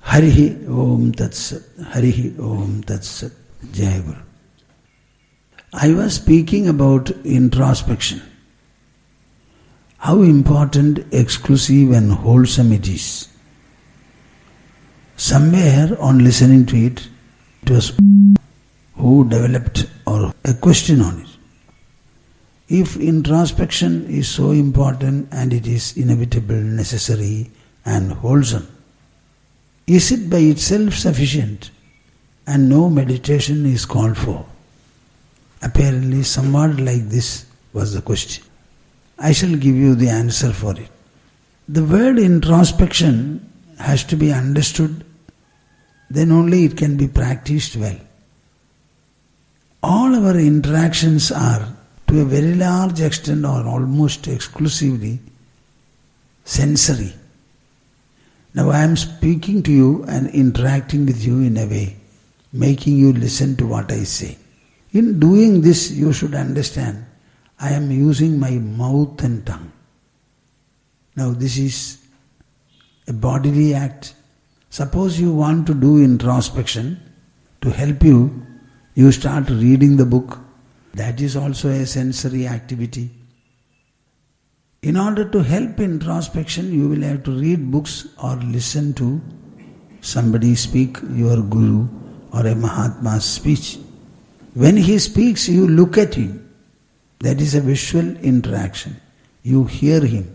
Harihi Om Tat Sat. Harihi Om Tat Sat. Jai Guru. I was speaking about introspection. How important, exclusive and wholesome it is. Somewhere on listening to it, it was who developed or a question on it. If introspection is so important and it is inevitable, necessary and wholesome, is it by itself sufficient and no meditation is called for? Apparently somewhat like this was the question. I shall give you the answer for it. The word introspection has to be understood, then only it can be practiced well. All our interactions are to a very large extent or almost exclusively sensory. Now I am speaking to you and interacting with you in a way, making you listen to what I say. In doing this, you should understand, I am using my mouth and tongue. Now this is a bodily act. Suppose you want to do introspection, to help you, you start reading the book. That is also a sensory activity. In order to help introspection, you will have to read books or listen to somebody speak, your guru or a Mahatma's speech. When he speaks, you look at him. That is a visual interaction. You hear him.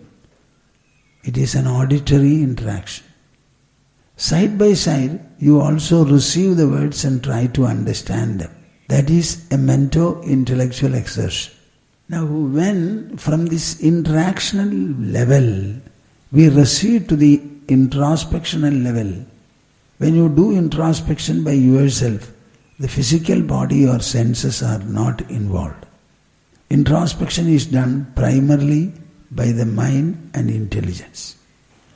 It is an auditory interaction. Side by side, you also receive the words and try to understand them. That is a mento-intellectual exertion. Now, when from this interactional level, we recede to the introspectional level, when you do introspection by yourself, the physical body or senses are not involved. Introspection is done primarily by the mind and intelligence.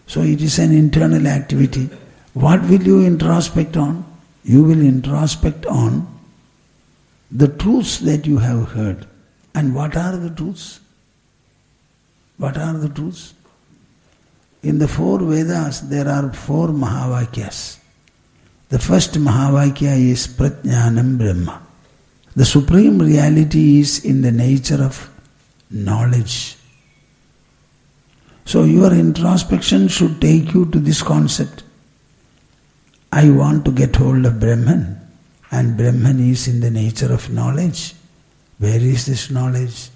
So it is an internal activity. What will you introspect on? You will introspect on the truths that you have heard. And what are the truths? What are the truths? In the 4 Vedas, there are 4 Mahavakyas. The first Mahavakya is Prajnanam Brahma. The supreme reality is in the nature of knowledge. So your introspection should take you to this concept. I want to get hold of Brahman, and Brahman is in the nature of knowledge. Where is this knowledge?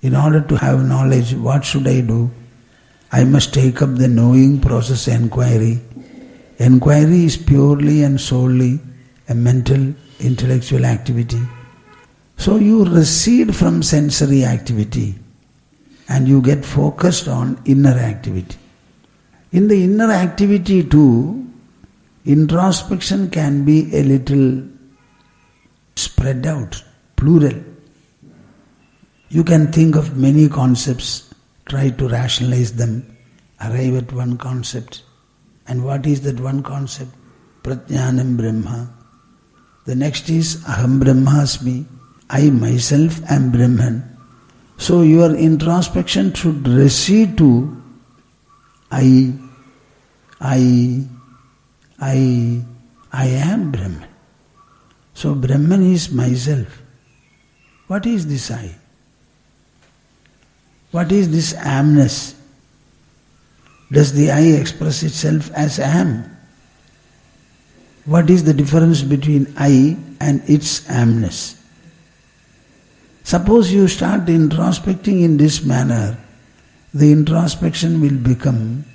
In order to have knowledge, what should I do? I must take up the knowing process enquiry. Enquiry is purely and solely a mental, intellectual activity. So you recede from sensory activity and you get focused on inner activity. In the inner activity too, introspection can be a little spread out, plural. You can think of many concepts, try to rationalize them, arrive at one concept. And what is that one concept? Prajnanam Brahma. The next is Aham Brahmasmi. I myself am Brahman. So your introspection should recede to I am Brahman. So Brahman is myself. What is this I? What is this amness? Does the I express itself as am? What is the difference between I and its amness? Suppose you start introspecting in this manner, the introspection will become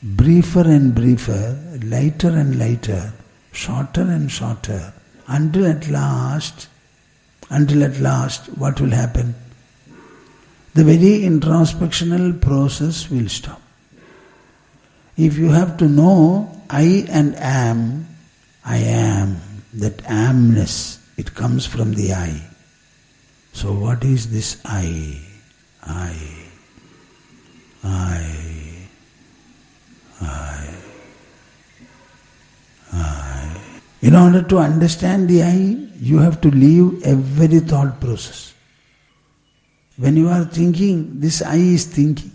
briefer and briefer, lighter and lighter, shorter and shorter, until at last, what will happen? The very introspectional process will stop. If you have to know I and am, I am, that amness, it comes from the I. So what is this I? In order to understand the I, you have to leave every thought process. When you are thinking, this I is thinking.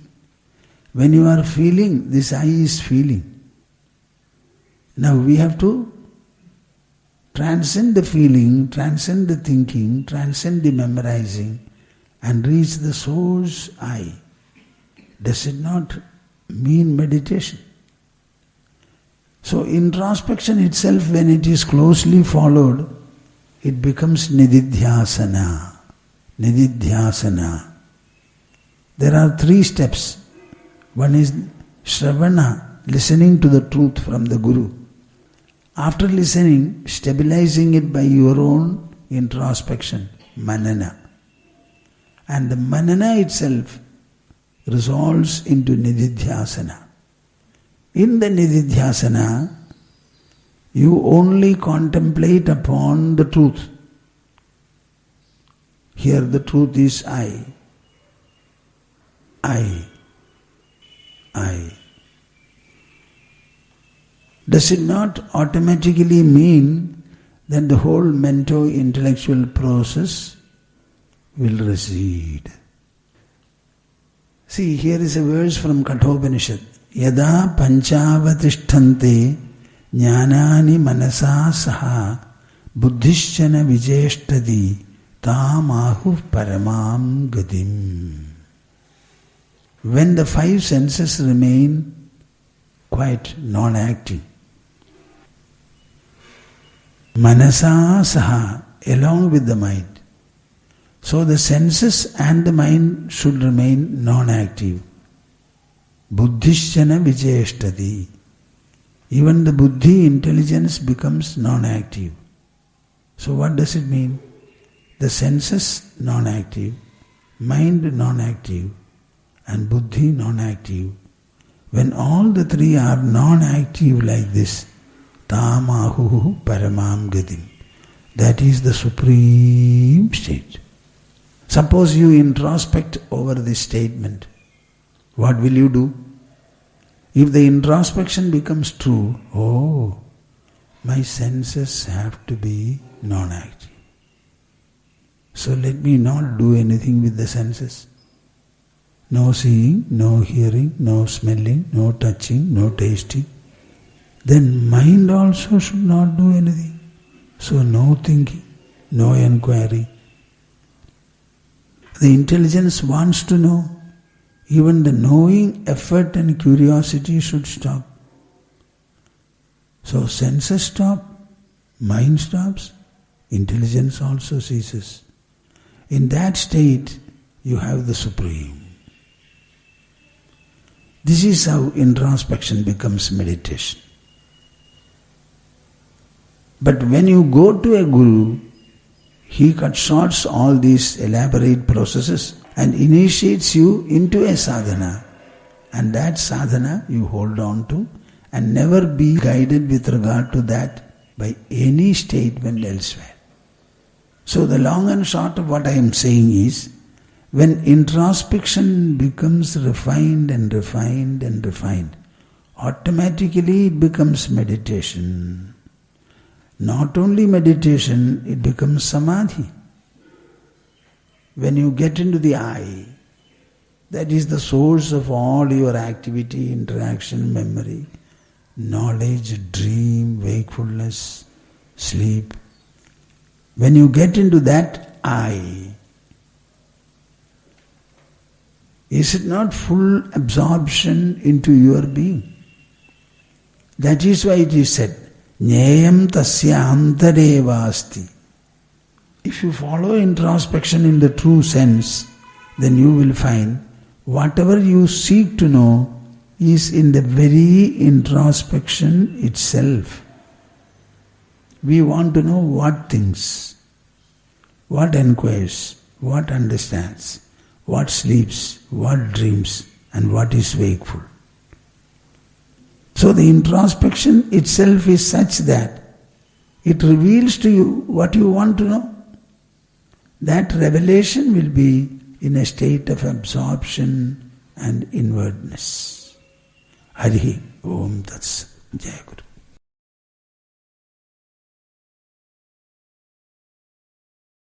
When you are feeling, this I is feeling. Now we have to transcend the feeling, transcend the thinking, transcend the memorizing, and reach the source I. Does it not mean meditation? So introspection itself, when it is closely followed, it becomes nididhyasana. Nididhyasana. There are 3 steps. One is shravana, listening to the truth from the Guru. After listening, stabilizing it by your own introspection, manana. And the manana itself resolves into nididhyasana. In the nididhyasana, you only contemplate upon the truth. Here the truth is I. Does it not automatically mean that the whole mento-intellectual process will recede? See, here is a verse from Kathopanishad. Yada panchavatishtante jnanani manasa saha buddhischana vijeshtadi tam ahu paramam gadim. When the 5 senses remain quite non-active, manasa saha, along with the mind. So the senses and the mind should remain non-active. Buddhischana vijayashtati. Even the buddhi, intelligence, becomes non-active. So what does it mean? The senses non-active, mind non-active, and buddhi non-active. When all the 3 are non-active like this, tam ahu paramam gatim. That is the supreme state. Suppose you introspect over this statement. What will you do? If the introspection becomes true, oh, my senses have to be non-active. So let me not do anything with the senses. No seeing, no hearing, no smelling, no touching, no tasting. Then mind also should not do anything. So no thinking, no inquiry. The intelligence wants to know. Even the knowing effort and curiosity should stop. So senses stop, mind stops, intelligence also ceases. In that state, you have the Supreme. This is how introspection becomes meditation. But when you go to a Guru, he cuts short all these elaborate processes and initiates you into a sadhana. And that sadhana you hold on to and never be guided with regard to that by any statement elsewhere. So the long and short of what I am saying is, when introspection becomes refined and refined and refined, automatically it becomes meditation. Not only meditation, it becomes samadhi. When you get into the I, that is the source of all your activity, interaction, memory, knowledge, dream, wakefulness, sleep. When you get into that I, is it not full absorption into your being? That is why it is said, Jneyam tasya antareva asti. If you follow introspection in the true sense, then you will find whatever you seek to know is in the very introspection itself. We want to know what thinks, what inquires, what understands, what sleeps, what dreams, and what is wakeful. So the introspection itself is such that it reveals to you what you want to know. That revelation will be in a state of absorption and inwardness. Hari Om Tats Jai Guru.